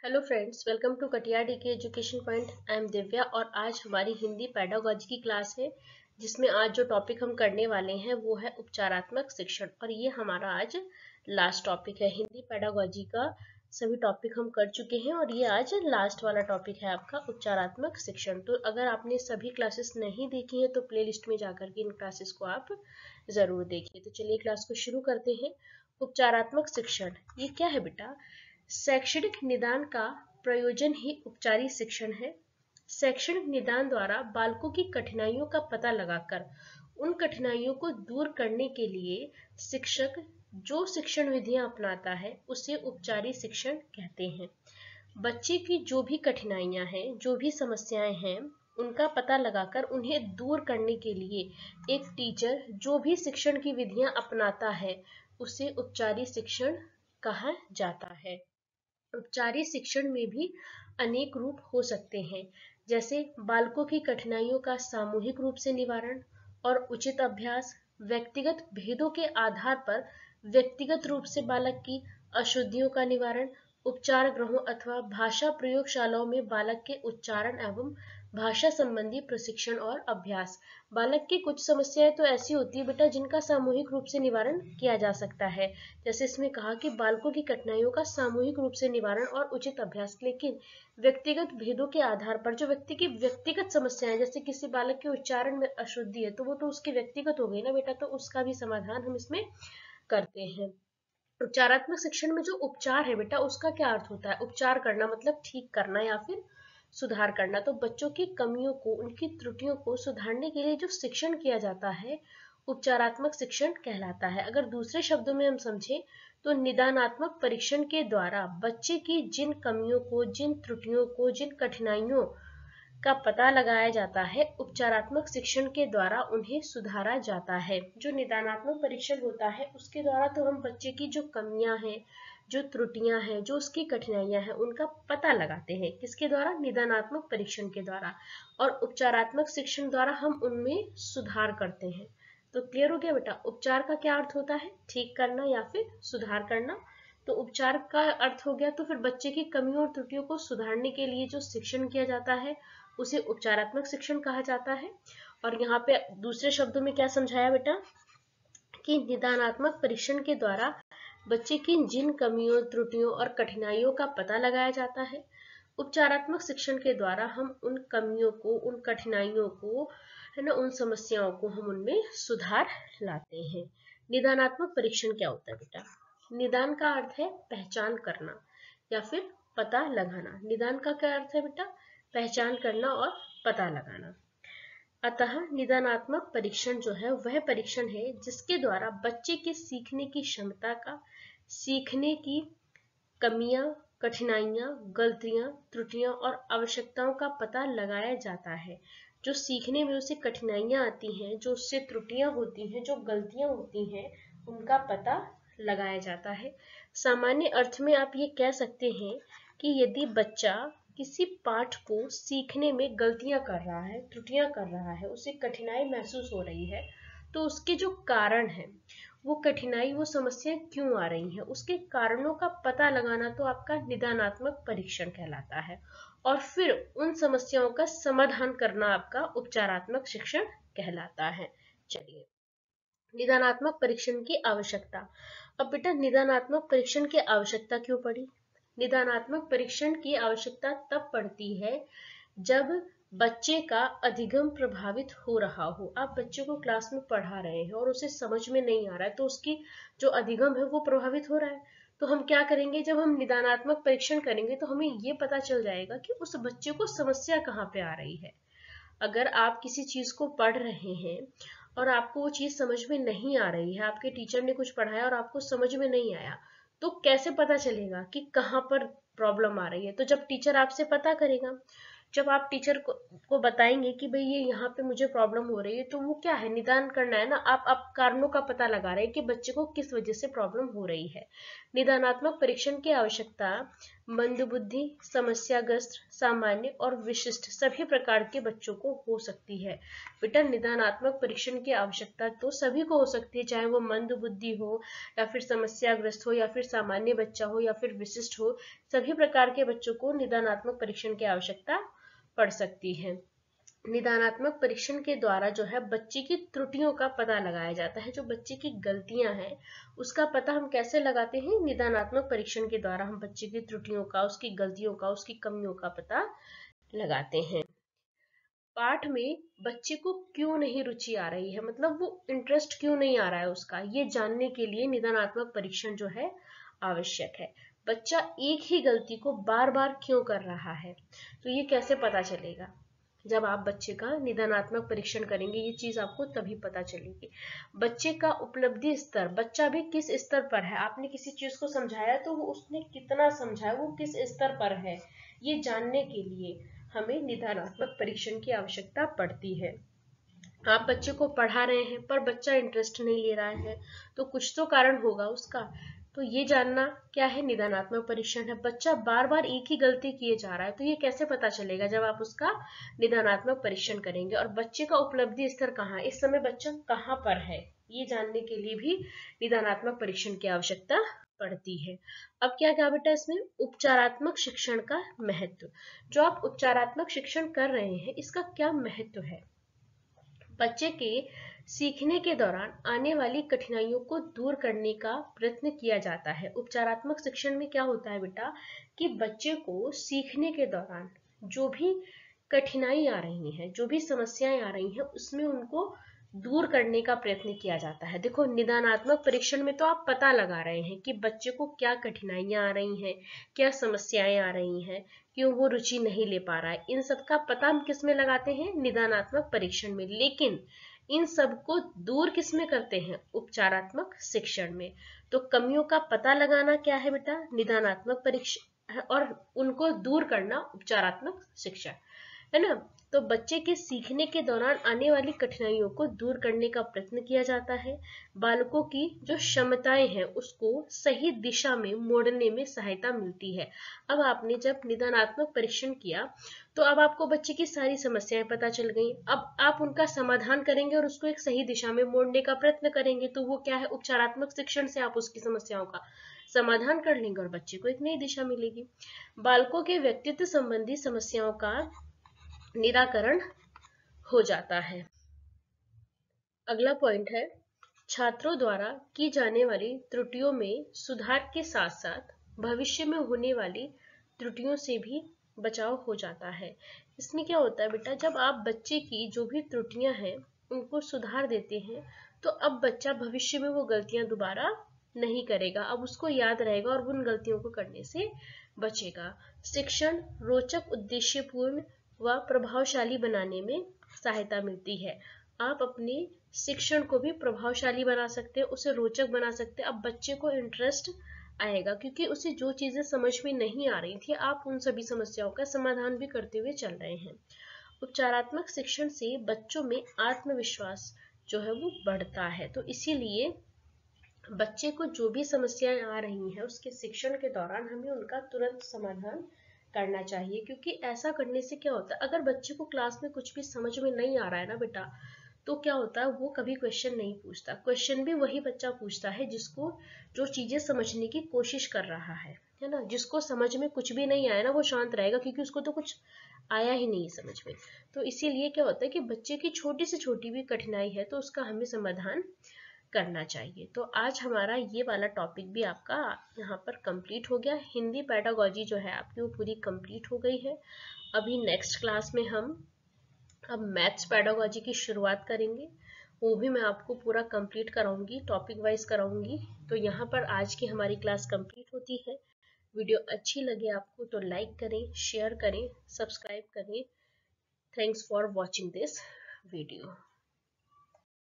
Hello friends, welcome to Katiyar DK education point. I am Divya और आज हमारी हिंदी पेडागोजी की क्लास है, जिसमें आज जो टॉपिक हम करने वाले हैं वो है उपचारात्मक शिक्षण। और ये हमारा आज लास्ट टॉपिक है। हिंदी पेडागोजी का सभी टॉपिक हम कर चुके हैं और ये आज लास्ट वाला टॉपिक है आपका उपचारात्मक शिक्षण। तो अगर आपने सभी क्लासेस नहीं देखी हैं तो प्लेलिस्ट में जाकर के इन क्लासेस को आप जरूर देखिए। तो चलिए क्लास को शुरू करते हैं। उपचारात्मक शिक्षण ये क्या है बेटा? शैक्षणिक निदान का प्रयोजन ही उपचारी शिक्षण है। शैक्षणिक निदान द्वारा बालकों की कठिनाइयों का पता लगाकर उन कठिनाइयों को दूर करने के लिए शिक्षक जो शिक्षण विधियां अपनाता है उसे उपचारी शिक्षण कहते हैं। बच्चे की जो भी कठिनाइयां हैं, जो भी समस्याएं हैं, उनका पता लगाकर उन्हें दूर करने के लिए एक टीचर जो भी शिक्षण की विधियां अपनाता है उसे उपचारी शिक्षण कहा जाता है। उपचारी शिक्षण में भी अनेक रूप हो सकते हैं, जैसे बालकों की कठिनाइयों का सामूहिक रूप से निवारण और उचित अभ्यास, व्यक्तिगत भेदों के आधार पर व्यक्तिगत रूप से बालक की अशुद्धियों का निवारण, उपचार गृहों अथवा भाषा प्रयोगशालाओं में बालक के उच्चारण एवं भाषा संबंधी प्रशिक्षण और अभ्यास। बालक की कुछ समस्याएं तो ऐसी होती है बेटा जिनका सामूहिक रूप से निवारण किया जा सकता है, जैसे इसमें कहा कि बालकों की कठिनाइयों का सामूहिक रूप से निवारण और उचित अभ्यास। लेकिन व्यक्तिगत भेदों के आधार पर जो व्यक्ति की व्यक्तिगत समस्याएं, जैसे किसी बालक के उच्चारण में अशुद्धि है तो वो तो उसकी व्यक्तिगत हो गई ना बेटा, तो उसका भी समाधान हम इसमें करते हैं। उपचारात्मक शिक्षण में जो उपचार है बेटा उसका क्या अर्थ होता है? उपचार करना मतलब ठीक करना या फिर सुधार करना। तो बच्चों की कमियों को, उनकी त्रुटियों को सुधारने के लिए जो शिक्षण किया जाता है उपचारात्मक शिक्षण कहलाता है। अगर दूसरे शब्दों में हम समझें तो निदानात्मक परीक्षण के द्वारा बच्चे की जिन कमियों को, जिन त्रुटियों को, जिन कठिनाइयों का पता लगाया जाता है, उपचारात्मक शिक्षण के द्वारा उन्हें सुधारा जाता है। जो निदानात्मक परीक्षण होता है उसके द्वारा तो हम बच्चे की जो कमियां हैं, जो त्रुटियां हैं, जो उसकी कठिनाइयां हैं, उनका पता लगाते हैं। किसके द्वारा? निदानात्मक परीक्षण के द्वारा। और उपचारात्मक शिक्षण द्वारा हम उनमें सुधार करते हैं। तो क्लियर हो गया बेटा? उपचार का क्या अर्थ होता है? ठीक करना या फिर सुधार करना। तो उपचार का अर्थ हो गया, तो फिर बच्चे की कमियों और त्रुटियों को सुधारने के लिए जो शिक्षण किया जाता है उसे उपचारात्मक शिक्षण कहा जाता है। और यहाँ पे दूसरे शब्दों में क्या समझाया बेटा कि निदानात्मक परीक्षण के द्वारा बच्चे की जिन कमियों, त्रुटियों और कठिनाइयों का पता लगाया जाता है, उपचारात्मक शिक्षण के द्वारा हम उन कमियों को, उन कठिनाइयों को, है ना, उन समस्याओं को हम उनमें सुधार लाते हैं। निदानात्मक परीक्षण क्या होता है बेटा? निदान का अर्थ है पहचान करना या फिर पता लगाना। निदान का क्या अर्थ है बेटा? पहचान करना और पता लगाना। अतः निदानात्मक परीक्षण जो है वह परीक्षण है जिसके द्वारा बच्चे के सीखने की क्षमता का, सीखने की कमियां, कठिनाइयां, गलतियां, त्रुटियां और आवश्यकताओं का पता लगाया जाता है। जो सीखने में उसे कठिनाइयां आती हैं, जो उससे त्रुटियां होती हैं, जो गलतियां होती हैं, उनका पता लगाया जाता है। सामान्य अर्थ में आप ये कह सकते हैं कि यदि बच्चा किसी पाठ को सीखने में गलतियां कर रहा है, त्रुटियां कर रहा है, उसे कठिनाई महसूस हो रही है, तो उसके जो कारण है, वो कठिनाई, वो समस्या क्यों आ रही है, उसके कारणों का पता लगाना तो आपका निदानात्मक परीक्षण कहलाता है। और फिर उन समस्याओं का समाधान करना आपका उपचारात्मक शिक्षण कहलाता है। चलिए, निदानात्मक परीक्षण की आवश्यकता। अब बेटा निदानात्मक परीक्षण की आवश्यकता क्यों पड़ी? निदानात्मक परीक्षण की आवश्यकता तब पड़ती है जब बच्चे का अधिगम प्रभावित हो रहा हो। आप बच्चे को क्लास में पढ़ा रहे हैं और उसे समझ में नहीं आ रहा है, तो उसकी जो अधिगम है वो प्रभावित हो रहा है। तो हम क्या करेंगे? जब हम निदानात्मक परीक्षण करेंगे तो हमें ये पता चल जाएगा कि उस बच्चे को समस्या कहाँ पे आ रही है। अगर आप किसी चीज को पढ़ रहे हैं और आपको वो चीज समझ में नहीं आ रही है, आपके टीचर ने कुछ पढ़ाया और आपको समझ में नहीं आया, तो कैसे पता चलेगा कि कहाँ पर प्रॉब्लम आ रही है? तो जब टीचर आपसे पता करेगा, जब आप टीचर को बताएंगे कि भाई ये यहाँ पे मुझे प्रॉब्लम हो रही है, तो वो क्या है? निदान करना है ना। आप कारणों का पता लगा रहे हैं कि बच्चे को किस वजह से प्रॉब्लम हो रही है। निदानात्मक परीक्षण की आवश्यकता मंदबुद्धि, समस्याग्रस्त, सामान्य और विशिष्ट सभी प्रकार के बच्चों को हो सकती है। बेटा निदानात्मक परीक्षण की आवश्यकता तो सभी को हो सकती है, चाहे वो मंदबुद्धि हो या फिर समस्याग्रस्त हो या फिर सामान्य बच्चा हो या फिर विशिष्ट हो, सभी प्रकार के बच्चों को निदानात्मक परीक्षण की आवश्यकता पड़ सकती है। निदानात्मक परीक्षण के द्वारा जो है बच्चे की त्रुटियों का पता लगाया जाता है। जो बच्चे की गलतियां हैं उसका पता हम कैसे लगाते हैं? निदानात्मक परीक्षण के द्वारा हम बच्चे की त्रुटियों का, उसकी गलतियों का, उसकी कमियों का पता लगाते हैं। पाठ में बच्चे को क्यों नहीं रुचि आ रही है, मतलब वो इंटरेस्ट क्यों नहीं आ रहा है उसका, ये जानने के लिए निदानात्मक परीक्षण जो है आवश्यक है। बच्चा एक ही गलती को बार बार क्यों कर रहा है, तो ये कैसे पता चलेगा? जब आप बच्चे का निदानात्मक परीक्षण करेंगे ये चीज आपको तभी पता चलेगी। बच्चे का उपलब्धि स्तर, बच्चा भी किस स्तर पर है, आपने किसी चीज को समझाया तो वो उसने कितना समझा, वो किस स्तर पर है, ये जानने के लिए हमें निदानात्मक परीक्षण की आवश्यकता पड़ती है। आप बच्चे को पढ़ा रहे हैं पर बच्चा इंटरेस्ट नहीं ले रहा है, तो कुछ तो कारण होगा उसका, तो ये जानना क्या है? निदानात्मक परीक्षण है। बच्चा बार बार एक ही गलती किए जा रहा है, तो ये कैसे पता चलेगा? जब आप उसका निदानात्मक परीक्षण करेंगे। और बच्चे का उपलब्धि स्तर कहाँ है, इस समय बच्चा कहाँ पर है, ये जानने के लिए भी निदानात्मक परीक्षण की आवश्यकता पड़ती है। अब क्या क्या बेटा इसमें? उपचारात्मक शिक्षण का महत्व। जो आप उपचारात्मक शिक्षण कर रहे हैं इसका क्या महत्व है? बच्चे के सीखने के दौरान आने वाली कठिनाइयों को दूर करने का प्रयत्न किया जाता है। उपचारात्मक शिक्षण में क्या होता है बेटा कि बच्चे को सीखने के दौरान जो भी कठिनाई आ रही है, जो भी समस्याएं आ रही हैं, उसमें उनको दूर करने का प्रयत्न किया जाता है। देखो निदानात्मक परीक्षण में तो आप पता लगा रहे हैं कि बच्चे को क्या कठिनाइयां आ रही हैं, क्या समस्याएं आ रही हैं, क्यों वो रुचि नहीं ले पा रहा है, इन सब का पता हम किस में लगाते हैं? निदानात्मक परीक्षण में। लेकिन इन सब को दूर किस में करते हैं? उपचारात्मक शिक्षण में। तो कमियों का पता लगाना क्या है बेटा? निदानात्मक परीक्षण, और उनको दूर करना उपचारात्मक शिक्षण, है ना। तो बच्चे के सीखने के दौरान आने वाली कठिनाइयों को दूर करने का प्रयत्न किया जाता है। बालकों की जो क्षमताएं हैं उसको सही दिशा में मोड़ने में सहायता मिलती है। अब आपने जब निदानात्मक परीक्षण किया तो अब आपको बच्चे की सारी समस्याएं पता चल गई। अब आप उनका समाधान करेंगे और उसको एक सही दिशा में मोड़ने का प्रयत्न करेंगे, तो वो क्या है? उपचारात्मक शिक्षण से आप उसकी समस्याओं का समाधान कर लेंगे और बच्चे को एक नई दिशा मिलेगी। बालकों के व्यक्तित्व संबंधी समस्याओं का निराकरण हो जाता है। अगला पॉइंट है छात्रों द्वारा की जाने वाली त्रुटियों में सुधार के साथ साथ भविष्य में होने वाली त्रुटियों से भी बचाव हो जाता है। इसमें क्या होता है बेटा, जब आप बच्चे की जो भी त्रुटियां हैं उनको सुधार देते हैं तो अब बच्चा भविष्य में वो गलतियां दोबारा नहीं करेगा, अब उसको याद रहेगा और उन गलतियों को करने से बचेगा। शिक्षण रोचक, उद्देश्यपूर्ण व प्रभावशाली बनाने में सहायता मिलती है। आप अपने शिक्षण को भी प्रभावशाली बना सकते हैं, उसे रोचक बना सकते हैं। अब बच्चे को इंटरेस्ट आएगा क्योंकि उसे जो चीजें समझ में नहीं आ रही थी आप उन सभी समस्याओं का समाधान भी करते हुए चल रहे हैं। उपचारात्मक शिक्षण से बच्चों में आत्मविश्वास जो है वो बढ़ता है। तो इसीलिए बच्चे को जो भी समस्याएं आ रही हैं उसके शिक्षण के दौरान हमें उनका तुरंत समाधान करना चाहिए। क्योंकि ऐसा करने से क्या होता है, अगर बच्चे को क्लास में कुछ भी समझ में नहीं आ रहा है ना बेटा, तो क्या होता है वो कभी क्वेश्चन नहीं पूछता। क्वेश्चन भी वही बच्चा पूछता है जिसको जो चीजें समझने की कोशिश कर रहा है ना। जिसको समझ में कुछ भी नहीं आया ना वो शांत रहेगा क्योंकि उसको तो कुछ आया ही नहीं समझ में। तो इसीलिए क्या होता है कि बच्चे की छोटी से छोटी भी कठिनाई है तो उसका हमें समाधान करना चाहिए। तो आज हमारा ये वाला टॉपिक भी आपका यहाँ पर कंप्लीट हो गया। हिंदी पेडागोजी जो है आपकी वो पूरी कंप्लीट हो गई है। अभी नेक्स्ट क्लास में हम अब मैथ्स पेडागोजी की शुरुआत करेंगे, वो भी मैं आपको पूरा कंप्लीट कराऊंगी, टॉपिक वाइज कराऊंगी। तो यहाँ पर आज की हमारी क्लास कंप्लीट होती है। वीडियो अच्छी लगे आपको तो लाइक करें, शेयर करें, सब्सक्राइब करें। Thanks for watching this video.